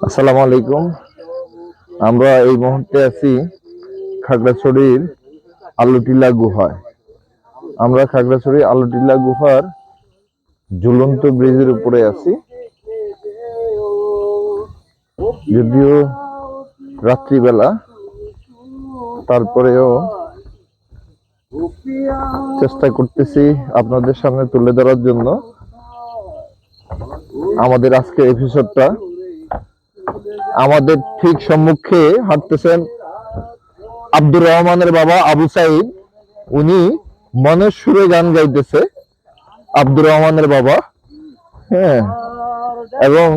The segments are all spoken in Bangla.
আসসালামু আলাইকুম। আমরা এই মুহূর্তে আছি খাগড়াছড়ির আলুটিলা গুহায়। আমরা খাগড়াছড়ি আলুটিলা গুহার ঝুলন্ত ব্রিজের উপরে আছি। যদিও রাত্রিবেলা, তারপরেও চেষ্টা করতেছি আপনাদের সামনে তুলে ধরার জন্য আমাদের আজকের এপিসোডটা। আমাদের ঠিক সম্মুখে হাঁটতেছেন আব্দুর রহমানের বাবা আবু সাইদ। উনি মনের সুরে গান গাইতেছে, আব্দুর রহমানের বাবা। হ্যাঁ, এবং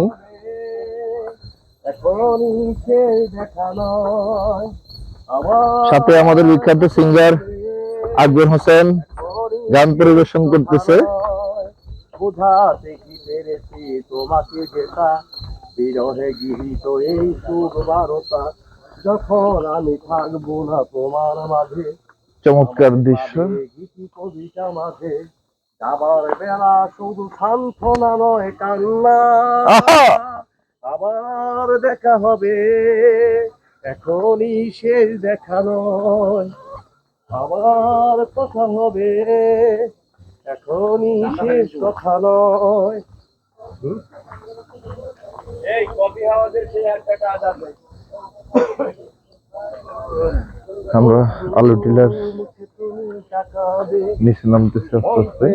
সাথে আমাদের বিখ্যাত সিঙ্গার আকবর হোসেন গান পরিবেশন করতেছে। তোমাকে দেখা বিরহে গৃহীত এই সুখ বারতা, যখন আমি থাকবো না তোমার মাঝে। চমৎকার দৃশ্য। কবিতা মাঝে যাবার বেলা শুধু সান্ত্বনা নয় কান্না, আবার দেখা হবে এখনই শেষ দেখা নয়, আবার কথা হবে এখনই শেষ কথা নয়। এই কফি হাউসের সেই একটা কাজ আছে। আমরা আলুটিলার নিচে নামতেছি আস্তে আস্তে।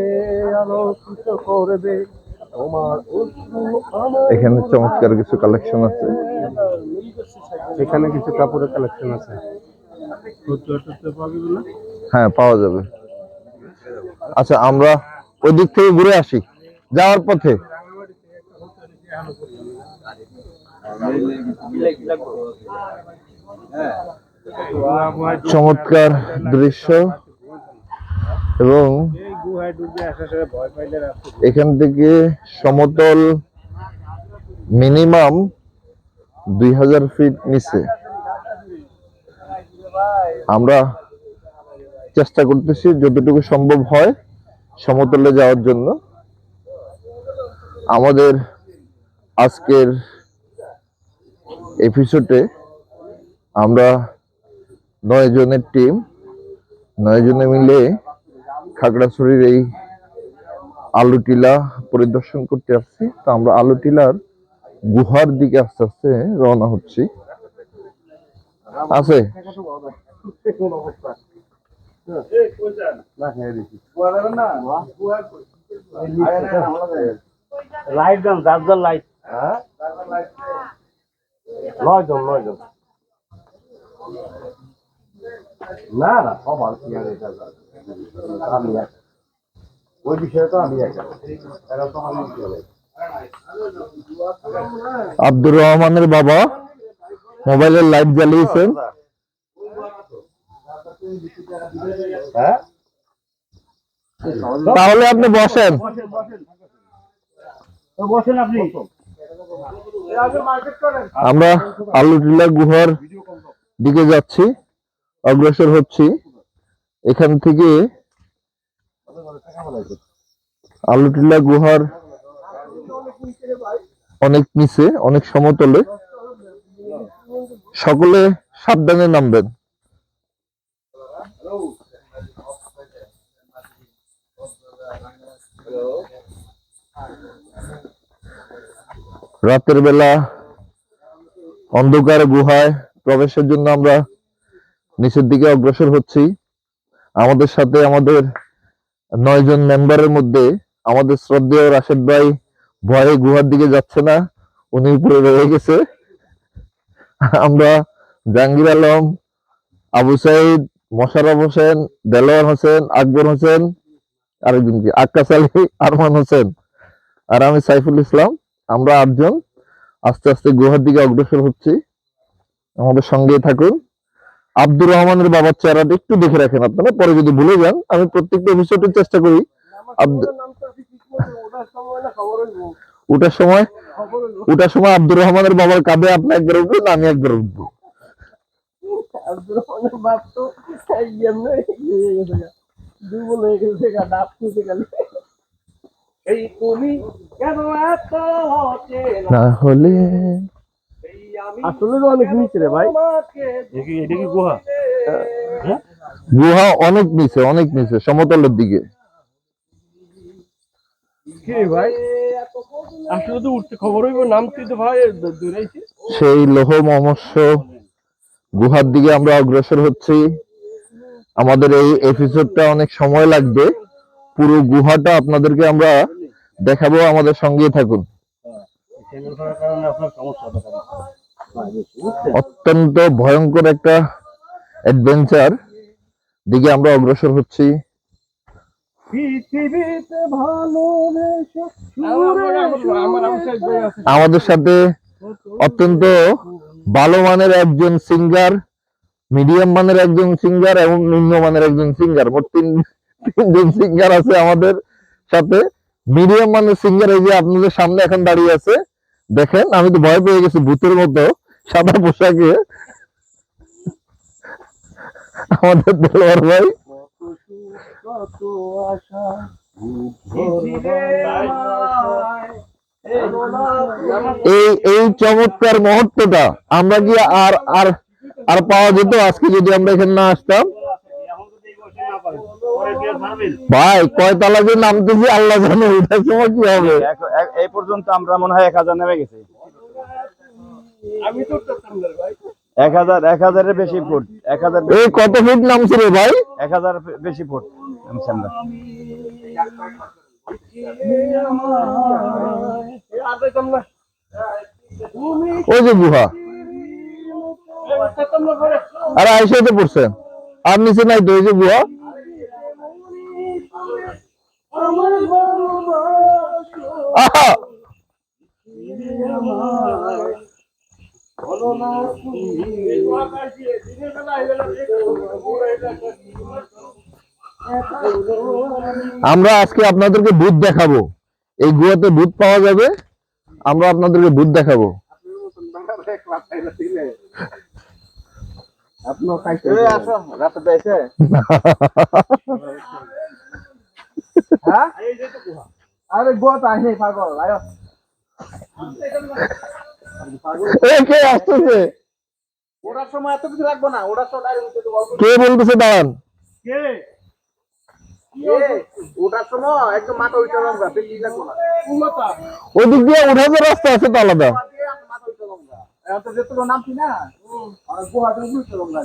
এখানে চমৎকার কিছু কালেকশন আছে, এখানে কিছু কাপড়ের কালেকশন আছে। হ্যাঁ, পাওয়া যাবে। আচ্ছা, আমরা ওই দিক থেকে ঘুরে আসি যাওয়ার পথে। চমৎকার দৃশ্য, এবং এখান থেকে সমতল মিনিমাম 2000 ফিট নিচে। আমরা চেষ্টা করতেছি যতটুকু সম্ভব হয় সমতলে যাওয়ার জন্য। আমাদের আজকের এপিসোডে আমরা 9 জনের টিম, 9 জনে মিলে খাগড়াছড়ির এই আলুটিলা পরিদর্শন করতে আসছি। তো আমরা আলুটিলার গুহার দিকে আস্তে আস্তে রওনা হচ্ছি। আছে লাইট দাম, চার্জার লাইট। নয় জন না না, সবার আমি ওই বিষয়ে তো আমি আব্দুর রহমানের বাবা মোবাইলের লাইট জ্বালিয়েছেন। তাহলে আপনি বসেন। আপনি। আমরা আলুটিলা গুহার দিকে যাচ্ছি, অগ্রসর হচ্ছি। এখান থেকে আলুটিলা গুহার অনেক নিচে, অনেক সমতলে। সকলে সাবধানে নামবেন। রাতের বেলা অন্ধকার গুহায় প্রবেশের জন্য আমরা নিচের দিকে অগ্রসর হচ্ছি। আমাদের সাথে আমাদের 9 জন মেম্বারের মধ্যে আমাদের শ্রদ্ধেয় রাশেদ ভাই ভয়ে গুহার দিকে যাচ্ছে না, উনি উপরে রয়ে গেছে। আমরা জাহাঙ্গীর আলম, আবু সাইদ, মোশাররফ হোসেন, দেলোয়ার হোসেন, আকবর হোসেন, আরেকজন কি আক্কাস আলী, আরমান হোসেন, আর আমি সাইফুল ইসলাম। আমরা 8 জন আস্তে আস্তে গুহার দিকে অগ্রসর হচ্ছি। আমাদের সঙ্গে থাকুন। আব্দুর রহমানের বাবার চেহারাটা একটু দেখে রাখেন আপনারা, পরে যদি ভুলে যান। আমি প্রত্যেকটা এপিসোডে চেষ্টা করি ওটার সময় আব্দুর রহমানের বাবার কাঁধে আপনি একবার উঠবেন, আমি একবার উঠবো। আব্দুর রহমানের বাপ তো এমনি হয়ে গেছে গা, দুর্বল হয়ে গেছে গা, ডাব খুঁজে গেল। এই তুমি কেন এত অচেনা, না হলে এই আমি আসলে তো অনেক নিচে রে ভাই। এটা কি গুহা? হ্যাঁ গুহা অনেক নিচে সমতলের দিকে। কি রে ভাই, আসলে তো উঠতে খবর হইব, নামতে তো ভাই দূরাইছে। সেই লৌহ মহর্ষ গুহার দিকে আমরা অগ্রসর হচ্ছি। আমাদের এই এপিসোডটা অনেক সময় লাগবে, পুরো গুহাটা আপনাদেরকে আমরা দেখাবো, আমাদের সঙ্গেই থাকুন। অত্যন্ত ভয়ঙ্কর একটা অ্যাডভেঞ্চার দিকে আমরা অগ্রসর হচ্ছি। পৃথিবীতে ভালোবেসে আমাদের সাথে অত্যন্ত ভালো মানের একজন সিঙ্গার, মিডিয়াম মানের একজন সিঙ্গার এবং নিম্ন মানের একজন সিঙ্গার, মোট তিনজন সিঙ্গার আছে আমাদের সাথে। মিডিয়াম মানের সিঙ্গার এই যে আপনাদের সামনে এখন দাঁড়িয়ে আছে, দেখেন আমি তো ভয় পেয়ে গেছি ভূতের মতো সাদা পোশাকে আমাদের দেলোয়ার ভাই। এই এই চমৎকার মুহূর্তটা আমরা কি আর আর আর পাওয়া যেত আজকে যদি আমরা এখানে না আসতাম? ভাই কয়তলা যে নামতেছি আল্লাহ জানে, ওইটার সময় কি হবে। এই পর্যন্ত আমরা মনে হয় 1000 নেমে গেছি। আমি তো ভাই 1000-1000 বেশি ফুট, 1000 এই কত ফুট নামছে রে ভাই? 1000 বেশি ফুট নামছি আমরা। ওই যে গুহা, আরে আইসাইতে পড়ছেন আর নিচে নাই তো, ওই যে গুহা। আহা আমরা আজকে আপনাদেরকে ভূত দেখাবো, এই গুহাতে ভূত পাওয়া যাবে, আমরা আপনাদেরকে ভূত দেখাবো। আরে গোয়া আসে পাগল আয় কে আসতেছে? ওটার সময় এত কিছু লাগবে না, ওটার সময় কে বলতেছে দাঁড়ান? কে ওটার সময় একদম মাথা উঠে লঙ্কা বেশি লাগবে না, ওই দিক দিয়ে উঠা যে রাস্তা আছে তো আলাদা। মাথা উঠে লঙ্কা এত যেত নামছি না, আর গুহাটা উঠে লঙ্কা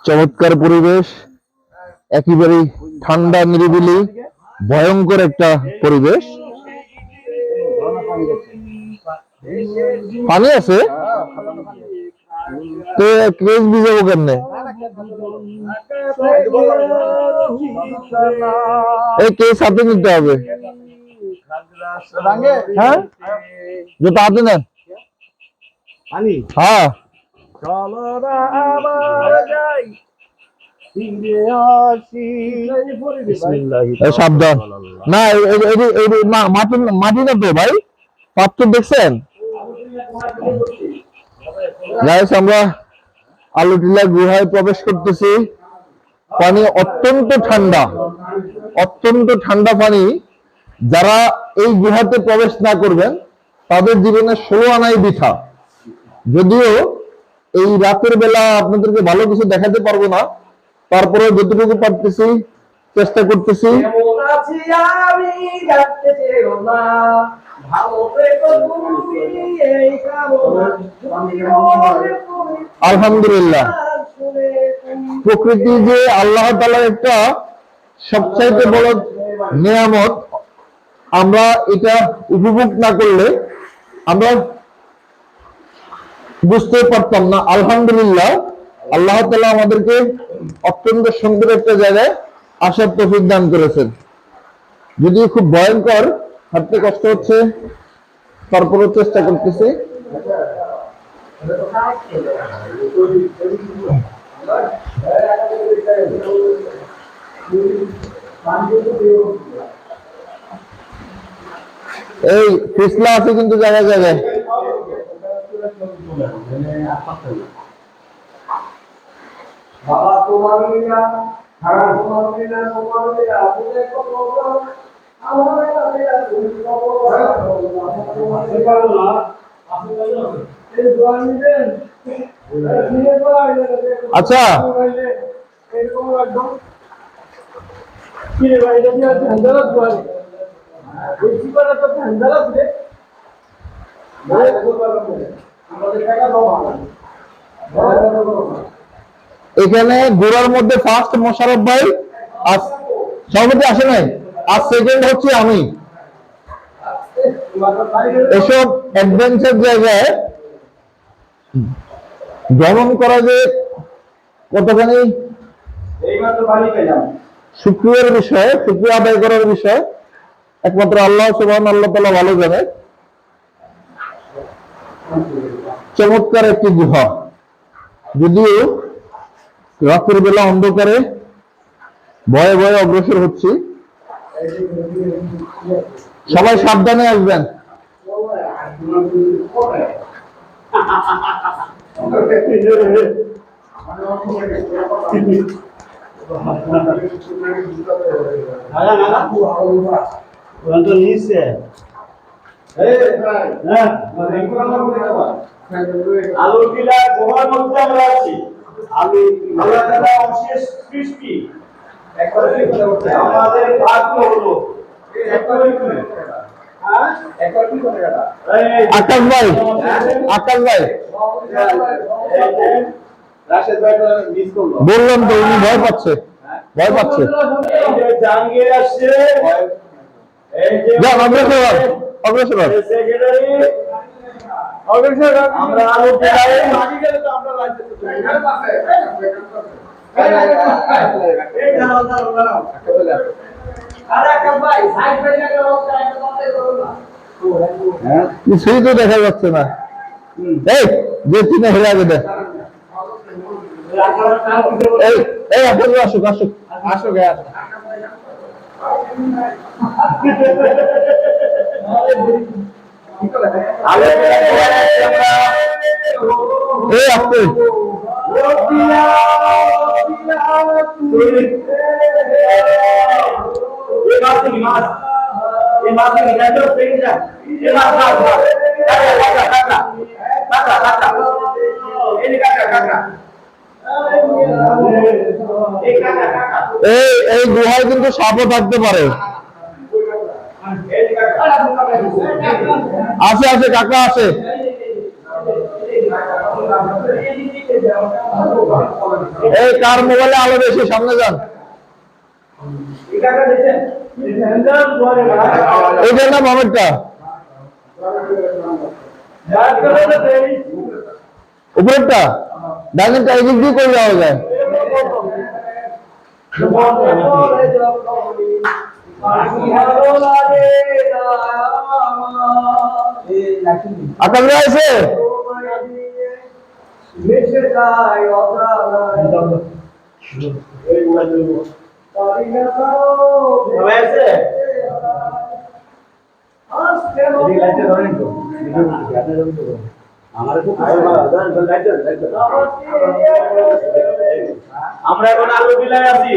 চমৎকার পরিবেশ, একেবারেই ঠান্ডা নিরিবিলি ভয়ঙ্কর একটা পরিবেশ। পানি আছে তো কেস ভিজাবো কেমনে? এই কেস হাতে নিতে হবে। হ্যাঁ জুতা হাতে নেন। হ্যাঁ চলো না আবার যাই ফিরে আসি। সাবধান না, মাটি না তো ভাই, পাথর দেখছেন? গাইস আমরা আলুটিলা গুহায় প্রবেশ করতেছি। পানি অত্যন্ত ঠান্ডা, অত্যন্ত ঠান্ডা পানি। যারা এই গুহাতে প্রবেশ না করবেন তাদের জীবনে 16 আনাই বৃথা। যদিও এই রাতের বেলা আপনাদেরকে ভালো কিছু দেখাতে পারবো না, তারপরে যতটুকু পারতেছি চেষ্টা করতেছি। আলহামদুলিল্লাহ, প্রকৃতি যে আল্লাহ তাআলার একটা সবচাইতে বড় নিয়ামত, আমরা এটা উপভোগ না করলে আমরা বুঝতে পারতাম না। আলহামদুলিল্লাহ, আল্লাহ তাআলা আমাদেরকে অত্যন্ত সুন্দর একটা জায়গায় আসার তৌফিক দান করেছেন। যদিও খুব ভয়ঙ্কর, হাঁটতে কষ্ট হচ্ছে, তারপরেও চেষ্টা করতেছি। এই পিছলা আছে কিন্তু জায়গায় জায়গায়। বাবা তোমার মিলা খারাপ তোমার মিলা তোমার মিলা আপনি কত আমার কাছে আছে তোমার পারো না আপনি জানো এই দোয়া নিবেন নিয়ে তো আচ্ছা এরকম একদম কি রে ভাই এটা কি ধান্দারা দোয়া ওই জীবনটা তো ধান্দারা দিলে ভাই আমাদের টাকা দাও এখানে গোড়ার মধ্যে ফার্স্ট মোশাররফ ভাই, আর সভাপতি আসে নাই, আর সেকেন্ড হচ্ছে আমি। এসব অ্যাডভেঞ্চার জায়গায় ভ্রমণ করা যে কতখানি শুকরিয়ার বিষয়, শুকরিয়া আদায় করার বিষয় একমাত্র আল্লাহ সুবহানাহু আল্লাহ তাআলা ভালো জানে। চমৎকার একটি গুহা, যদিও রাতের বেলা অন্ধকারে ভয়ে ভয়ে অগ্রসর হচ্ছি। সবাই সাবধানে আসবেন। আলোকিলা গোহার মধ্যে আমরা আছি। আমি আল্লাহ তাআলা অশেষ সৃষ্টি আমাদের ভাগ্য হলো আকাশ ভাই, আকাশ ভাই রাশেদ ভাই মিস করলো। বললাম তো উনি ভয় পাচ্ছে, ভয় পাচ্ছে। এই যে জাহাঙ্গীর আসছে, এই যে যান অগ্রসর হন, অগ্রসর হন। সেক্রেটারি অগ্রসর হন। আমরা আলোকিলা আগে গেলে তো আমরা রাজ্যে তো এখানে পাশে এই দাঁড়াও দাঁড়াও দাঁড়াও আরে আকাশ ভাই সাইড ভাই না কেন একটা কথা বলো না। কিছুই তো দেখা যাচ্ছে না। এই যে চিনে হেরে আগে দেখ। এই এই আপনারা আসুক আসুক আসুক আসুক। এই আপনি এই গুহায় কিন্তু সাপও থাকতে পারে। আছে আছে কাকা আছে। এই কার মোবাইলে আলো বেশি, সামনে যান। এইটার নাম আমারটা, উপরেরটা ডাইনিংটা এদিক দিয়ে করে যাওয়া যায়। আকাশ ভাই আছে? আমরা এখন আলোকিলায় আছি।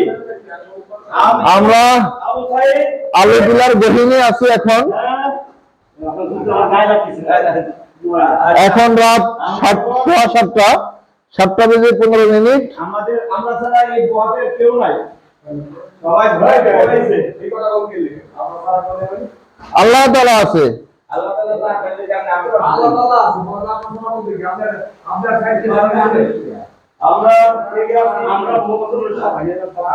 আমরা আলোকিলার গহীনে আছি এখন। এখন রাত 7:15 আমাদের আমরা ছাড়া এই গোয়াতে কেউ নাই, সবাই ভয় পেয়েছে। এই কথা বলছিলি আমরা ছাড়া কেউ নাই। আল্লাহ তাআলা আছে। আল্লাহ তাআলা তাকে জানে, আল্লাহ তাআলা আছে। বলা আপনারা বলতে আমরা খাইতে জানেন আমরা ঠিক আছে, আমরা মুসলমান সবাই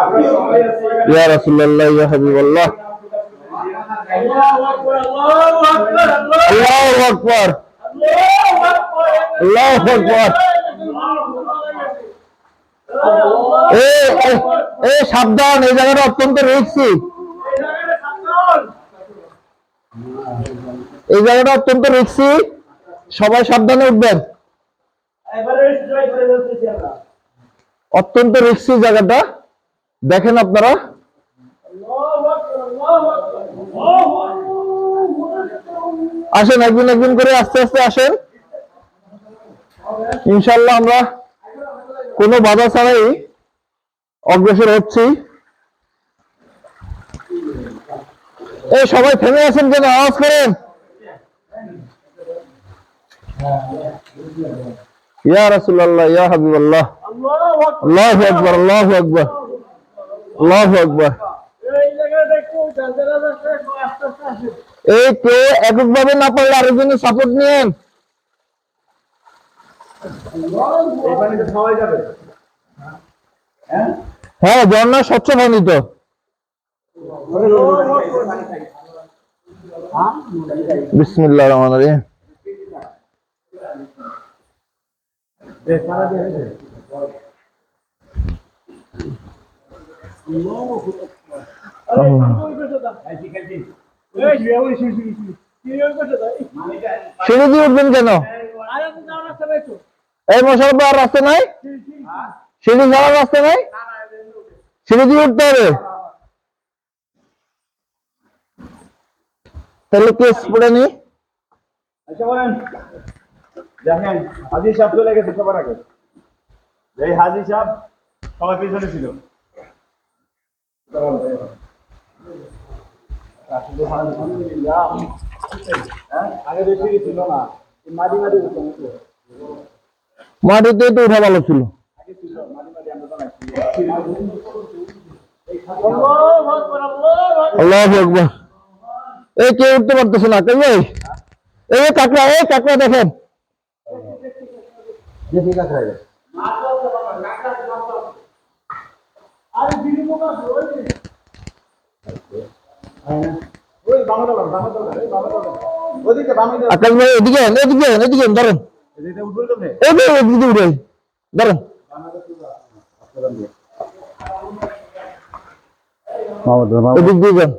আমরা সবাই আছি। ইয়া রাসূলুল্লাহ ইয়া হাবিবাল্লাহ। আল্লাহু আকবার আল্লাহু আকবার আল্লাহু আকবার আল্লাহু আকবার। এই সাবধান, এই জায়গাটা অত্যন্ত রিস্কি। এই জায়গাটা অত্যন্ত রিস্কি, সবাই সাবধানে উঠবেন। অত্যন্ত রিস্কি জায়গাটা, দেখেন আপনারা। আসেন, একদিন একদিন করে আস্তে আস্তে আসেন। ইনশাল্লাহ আমরা কোনো বাধা ছাড়াই অগ্রসর হচ্ছি। এই সবাই থেমে আছেন কেন? আওয়াজ করেন। ইয়া রাসূলুল্লাহ, ইয়া হাবিবাল্লাহ, আল্লাহু আকবার, আল্লাহু আকবার, আল্লাহু আকবার। এই কেউ এককভাবে না পারলে আরেকজনের সাপোর্ট নিয়েন। হ্যাঁ, ঝর্ণা স্বচ্ছ পানি তো। বিসমিল্লাহির রহমানির রহিম। সিঁড়ি দিয়ে উঠবেন কেন? এই মশার আর রাস্তা নাই? সিঁড়ি ছাড়ার রাস্তা নাই? সিঁড়ি দিয়ে উঠতে হবে। তাহলে কেস পড়ে নি। আচ্ছা বলেন, দেখেন হাজি সাহেব চলে গেছে সবার আগে। এই হাজি সাহেব সবার পিছনে ছিল। আগে বেশি ছিল না, মাটি মাটি মাটিতে তো উঠা ভালো ছিল। আল্লাহু আকবার। এই কেউ উঠতে পারতেছে না। কেউ এই কাকড়া, এই কাকড়া দেখেন। আকাশ ভাই এদিকে আন, এদিকে আন, এদিকে আন, ধরেন। এদিকে উঠে ধরেন। এদিক দিয়ে যান,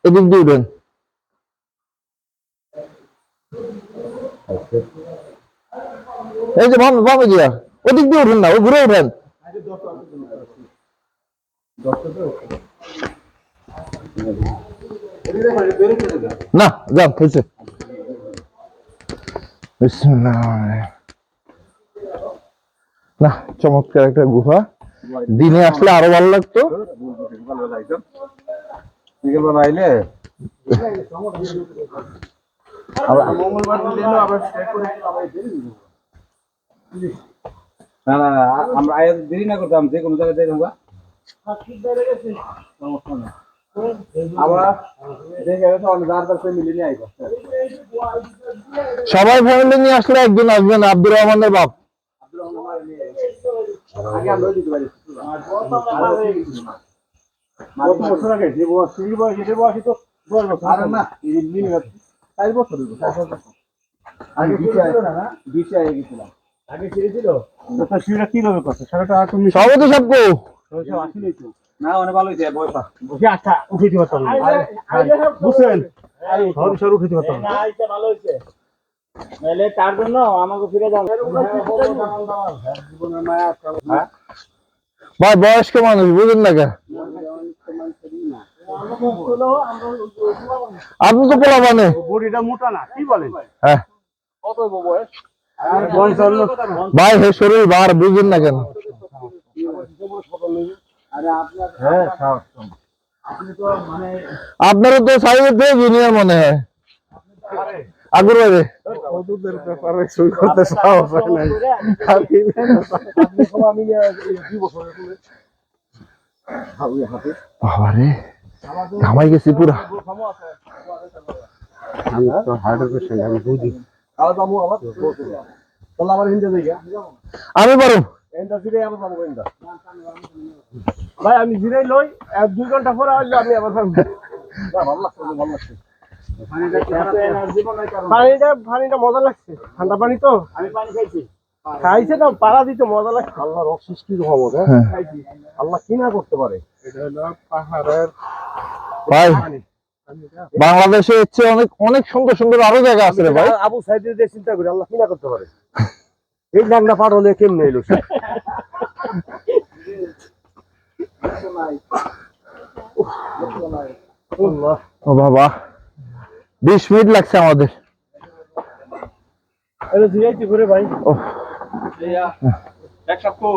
এদিক দিয়ে উঠেন। এই যে বামে গিয়া ওদিক দিয়ে উঠেন না, ও ঘুরে উঠেন। না যান, হয়েছে। না, চমৎকার একটা গুহা। দিনে আসলে আরো ভালো লাগতো। না না না, আমরা দেরি না করতাম, যে কোনো জায়গায় যাই আমরা আবার দেখে মিলে নিয়ে আইব। সবাই ফ্যামিলি নিয়ে আসলে একদিন আসবেন। আব্দুর রহমানের বাপ। আগে আমরা দিতে পারি না, অনেক ভালো হয়েছে। আচ্ছা উঠে দিতে পারতাম বুঝছেন, উঠে দিতে পারতাম ভালো হয়েছে। নাহলে তার জন্য আমাকে ফিরে যান। ভাই বয়স্ক মানুষ, বুঝেন না কেন? আপনি তো পোলা মানে বডিটা মোটা না, কি বলেন? হ্যাঁ কত বয়স? ভাই, হে শরীর বার, বুঝেন না কেন? আপনারও তো সাইডে থেকে জুনিয়র মনে হয়। আগুর ভাই ব্যাপারে সই করতে সাহস হয় নাই। বাবারে, ঘামাই গেছি পুরা। আমি তো হার্টের পেশেন্ট, আমি বুঝি। আমি পারো ভাই, আমি জিরাই লই, 2 ঘন্টা পরে আসলে আমি আবার ভালো লাগছে। পানিটা মজা লাগছে, ঠান্ডা পানি তো। আমি পানি খাইছে তো, পাড়া দিতে মজা লাগছে। আল্লাহর অশেষ কি রহমত, খাইছি। আল্লাহ কি না করতে পারে। এটা হলো পাহাড়ের ভাই। বাংলাদেশে হচ্ছে অনেক অনেক সুন্দর সুন্দর আরো জায়গা আছে রে ভাই। আবু সাইদের দিয়ে চিন্তা করি, আল্লাহ কি না করতে পারে। এই ল্যাংড়া পার হলে কেমনে এলো সে? ও বাবা 20 মিনিট লাগছে আমাদের এটা জিরাইতে করে ভাই ও এক সপ্তাহ